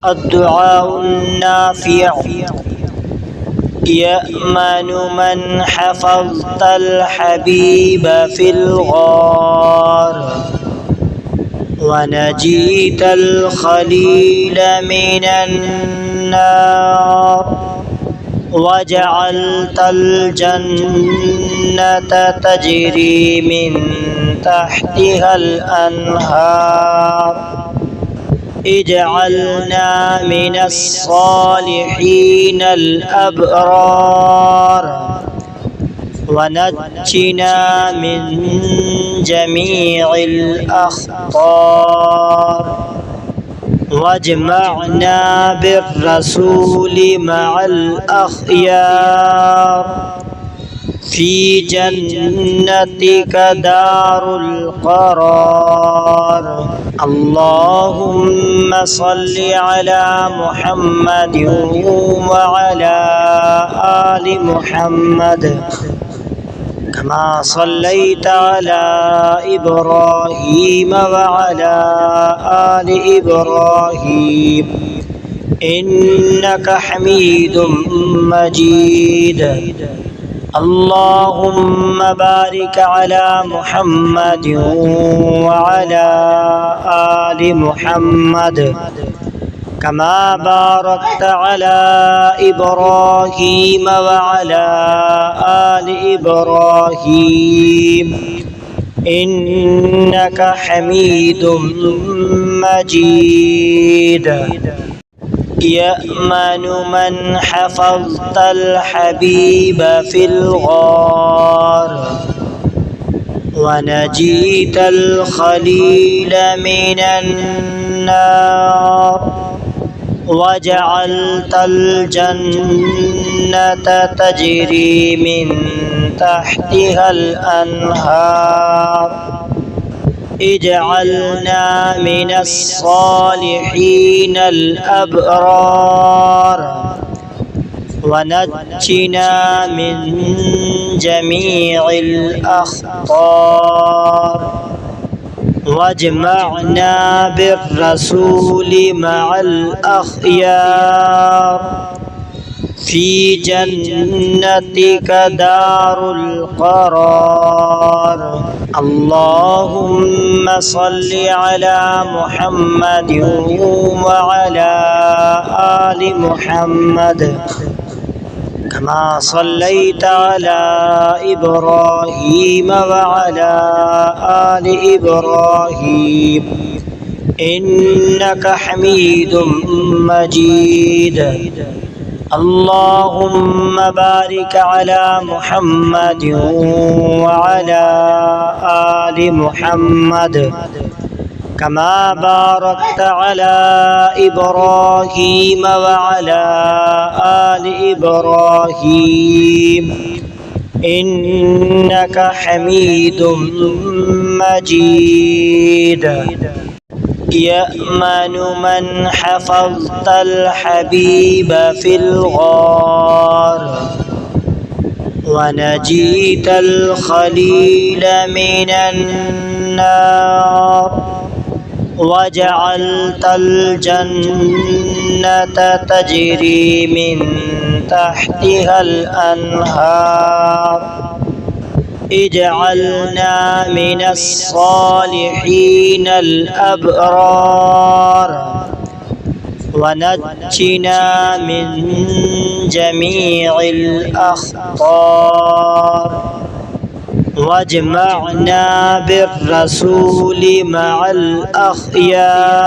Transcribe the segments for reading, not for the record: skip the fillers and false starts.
الدعاء النافع يأمن من حفظت الحبيب في الغار ونجيت الخليل من النار وجعلت الجنة تجري من تحتها الأنهار اجعلنا من الصالحين الأبرار ونجنا من جميع الأخطار واجمعنا بالرسول مع الأخيار في جنتك دار القرار. اللهم صل على محمد وعلى آل محمد كما صليت على إبراهيم وعلى آل إبراهيم إنك حميد مجيد. اللهم بارك على محمد وعلى آل محمد كما باركت على إبراهيم وعلى آل إبراهيم إنك حميد مجيد. يأمن من حفظت الحبيب في الغار ونجيت الخليل من النار وجعلت الجنة تجري من تحتها الأنهار اجعلنا من الصالحين الأبرار ونجنا من جميع الأخطار واجمعنا بالرسول مع الأخيار في جنتك دار القرار. اللهم صل على محمد وعلى آل محمد كما صليت على إبراهيم وعلى آل إبراهيم إنك حميد مجيد. اللهم بارك على محمد وعلى آل محمد كما باركت على إبراهيم وعلى آل إبراهيم إنك حميد مجيد. يأمن من حفظت الحبيب في الغار ونجيت الخليل من النار وجعلت الجنة تجري من تحتها الأنهار اجعلنا من الصالحين الأبرار ونجنا من جميع الأخطار واجمعنا بالرسول مع الأخيار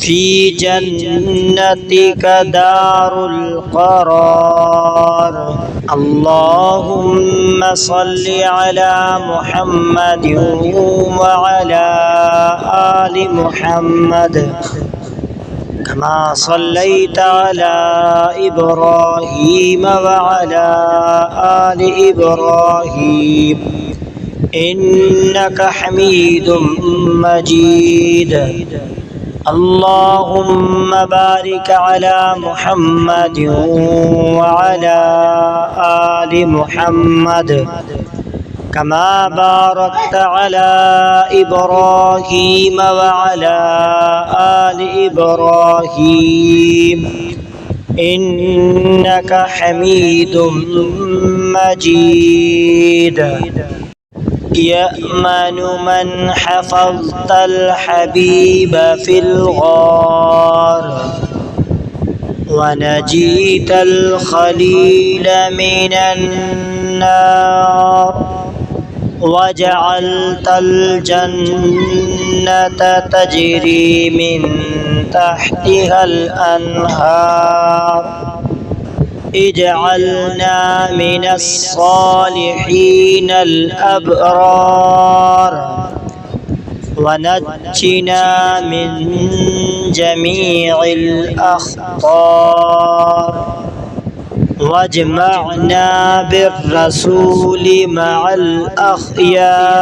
في جنتك دار القرار. اللهم صل على محمد وعلى آل محمد كما صليت على إبراهيم وعلى آل إبراهيم إنك حميد مجيد. اللهم بارك على محمد وعلى آل محمد كما باركت على إبراهيم وعلى آل إبراهيم إنك حميد مجيد. يأمن من حفظت الحبيب في الغار ونجيت الخليل من النار وجعلت الجنة تجري من تحتها الأنهار. اجعلنا من الصالحين الأبرار ونجنا من جميع الأخطار واجمعنا بالرسول مع الأخيار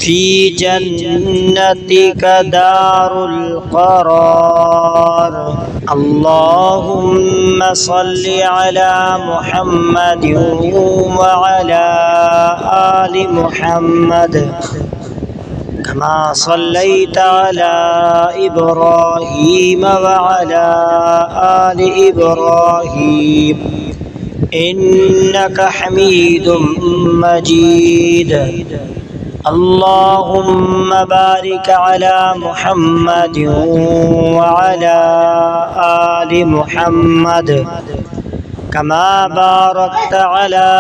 في جنتك دار القرار. اللهم صل على محمد وعلى آل محمد كما صليت على إبراهيم وعلى آل إبراهيم إنك حميد مجيد. اللهم بارك على محمد وعلى آل محمد كما باركت على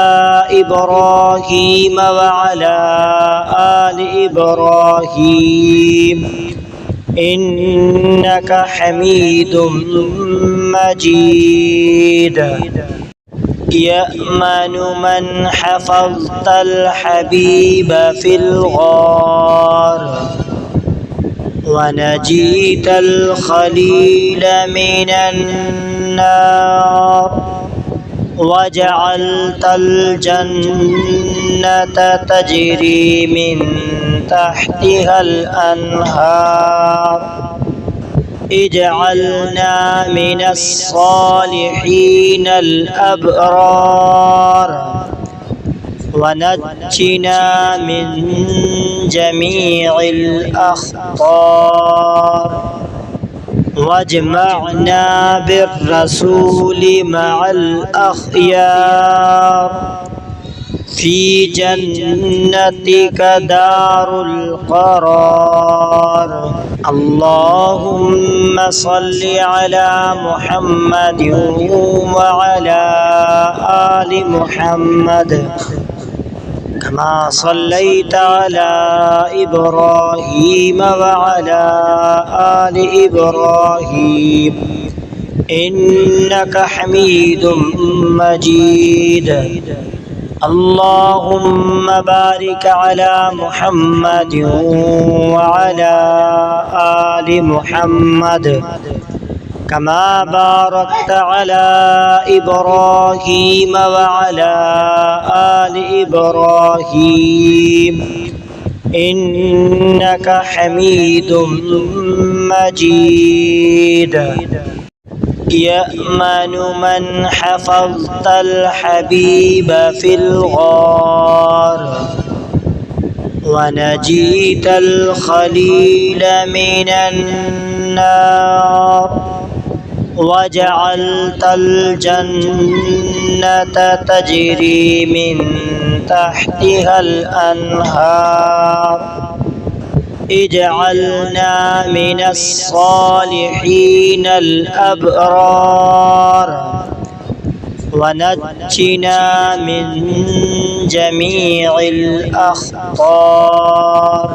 إبراهيم وعلى آل إبراهيم إنك حميد مجيد. يأمن من حفظت الحبيب في الغار ونجيت الخليل من النار وجعلت الجنة تجري من تحتها الأنهار. اجعلنا من الصالحين الأبرار ونجنا من جميع الأخطار واجمعنا بالرسول مع الأخيار في جنتك دار القرار. اللهم صل على محمد وعلى آل محمد كما صليت على إبراهيم وعلى آل إبراهيم إنك حميد مجيد. اللهم بارك على محمد وعلى آل محمد كما باركت على إبراهيم وعلى آل إبراهيم إنك حميد مجيد. يأمن من حفظت الحبيب في الغار ونجيت الخليل من النار وجعلت الجنة تجري من تحتها الأنهار. اجعلنا من الصالحين الأبرار ونجنا من جميع الأخطار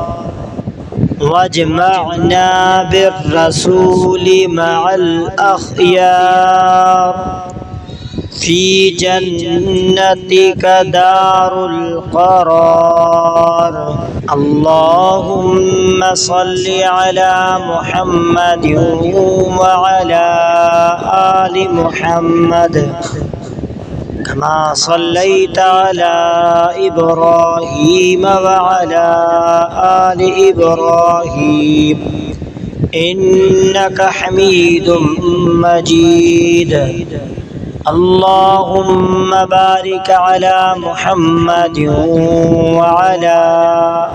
واجمعنا بالرسول مع الأخيار في جنتك دار القرار. اللهم صل على محمد وعلى آل محمد كما صليت على إبراهيم وعلى آل إبراهيم إنك حميد مجيد. اللهم بارك على محمد وعلى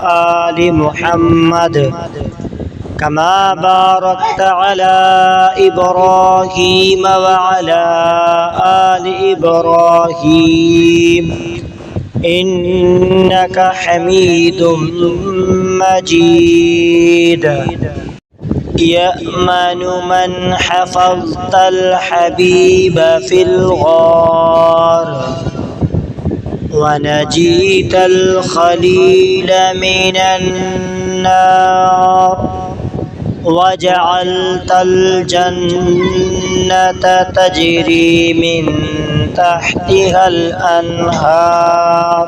آل محمد كما باركت على إبراهيم وعلى آل إبراهيم إنك حميد مجيد. يأمن من حفظت الحبيب في الغار ونجيت الخليل من النار وجعلت الجنة تجري من تحتها الأنهار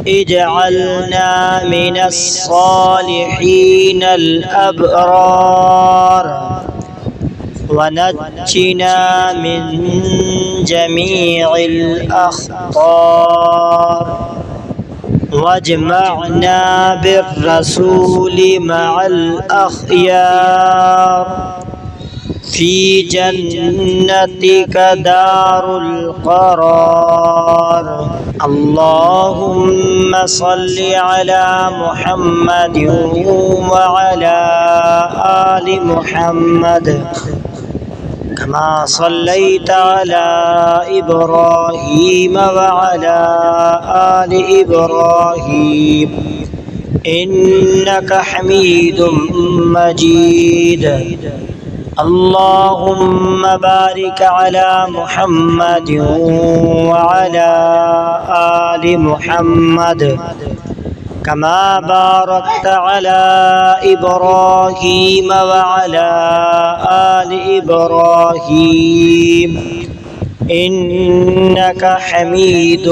اجعلنا من الصالحين الأبرار ونجنا من جميع الأخطار واجمعنا بالرسول مع الأخيار في جنتك دار القرار. اللهم صل على محمد وعلى آل محمد كما صليت على إبراهيم وعلى آل إبراهيم إنك حميد مجيد. اللهم بارك على محمد وعلى آل محمد كما باركت على إبراهيم وعلى آل إبراهيم إنك حميد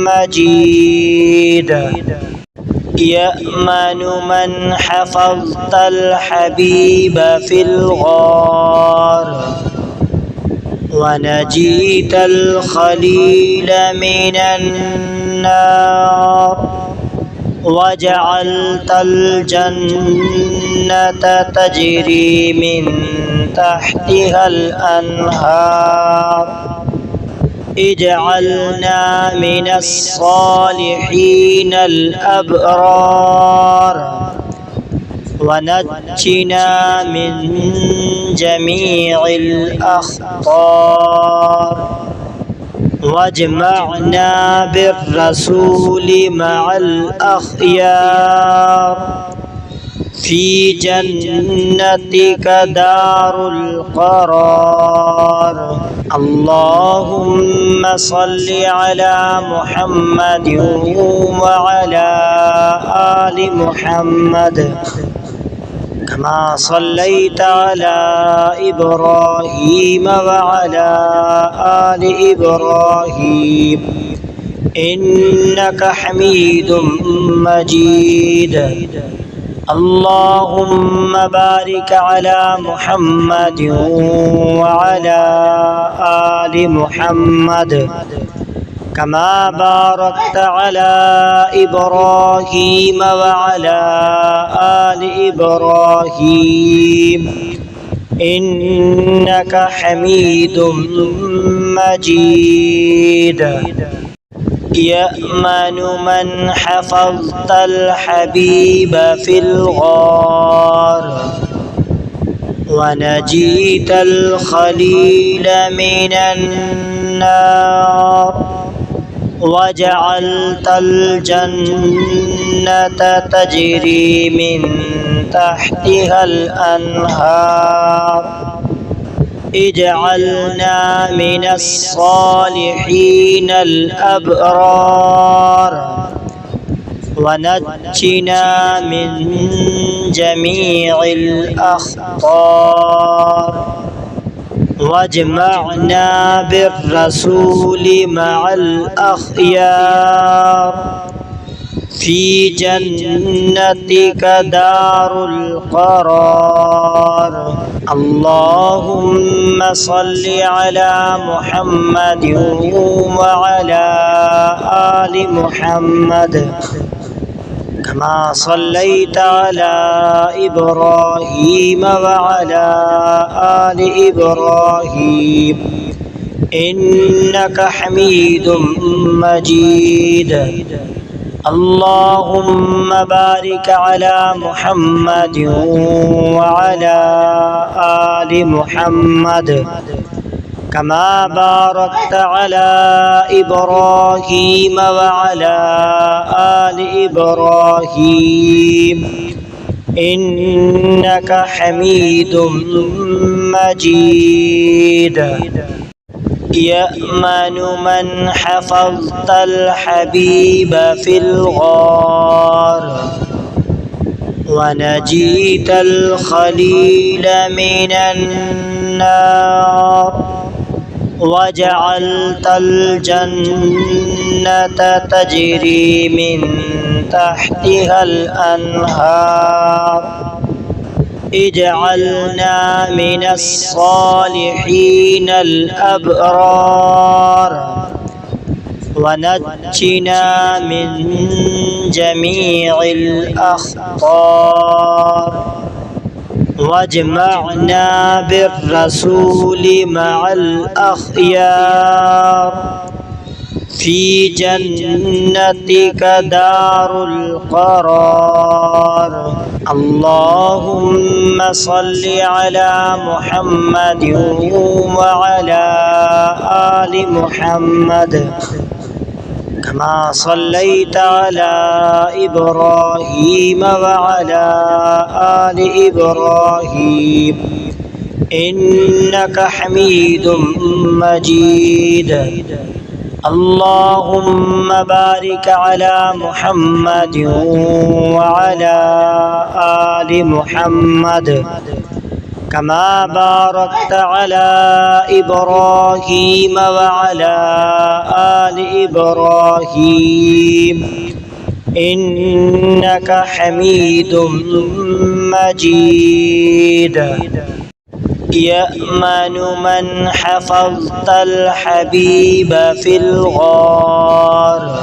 مجيد. يأمن من حفظت الحبيب في الغار ونجيت الخليل من النار وجعلت الجنة تجري من تحتها الأنهار اجعلنا من الصالحين الأبرار ونجنا من جميع الأخطار واجمعنا بالرسول مع الأخيار في جنتك دار القرار. اللهم صل على محمد وعلى آل محمد كما صليت على إبراهيم وعلى آل إبراهيم إنك حميد مجيد. اللهم بارك على محمد وعلى آل محمد كما باركت على إبراهيم وعلى آل إبراهيم إنك حميد مجيد. يأمن من حفظت الحبيب في الغار ونجيت الخليل من النار وجعلت الجنة تجري من تحتها الأنهار اجعلنا من الصالحين الأبرار ونجنا من جميع الأخطار واجمعنا بالرسول مع الأخيار في جنتك دار القرار. اللهم صل على محمد وعلى آل محمد كما صليت على إبراهيم وعلى آل إبراهيم إنك حميد مجيد اللهم بارك على محمد وعلى آل محمد كما باركت على إبراهيم وعلى آل إبراهيم إنك حميد مجيد يأمن من حفظت الحبيب في الغار ونجيت الخليل من النار وجعلت الجنة تجري من تحتها الأنهار اجعلنا من الصالحين الأبرار ونجنا من جميع الأخطار واجمعنا بالرسول مع الأخيار في جنتك دار القرار اللهم صل على محمد وعلى آل محمد كما صليت على إبراهيم وعلى آل إبراهيم إنك حميد مجيد اللهم بارك على محمد وعلى آل محمد كما باركت على إبراهيم وعلى آل إبراهيم إنك حميد مجيد يأمن من حفظت الحبيب في الغار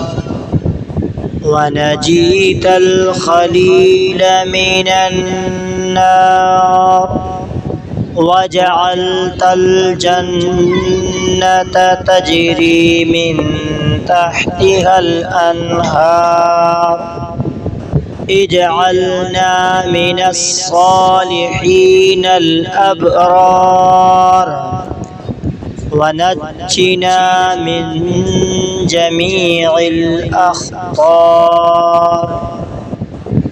ونجيت الخليل من النار وجعلت الجنة تجري من تحتها الأنهار اجعلنا من الصالحين الأبرار ونجنا من جميع الأخطار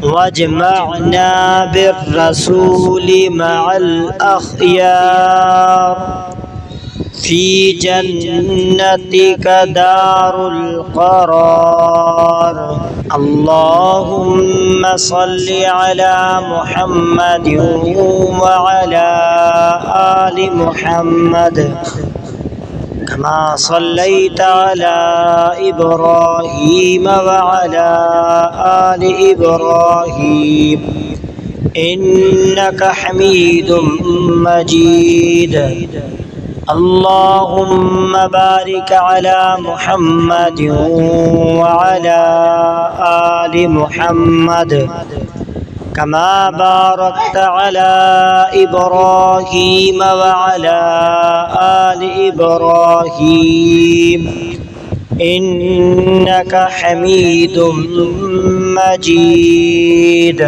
واجمعنا بالرسول مع الأخيار في جنتك دار القرار اللهم صل على محمد وعلى آل محمد كما صليت على إبراهيم وعلى آل إبراهيم إنك حميد مجيد اللهم بارك على محمد وعلى آل محمد كما باركت على إبراهيم وعلى آل إبراهيم إنك حميد مجيد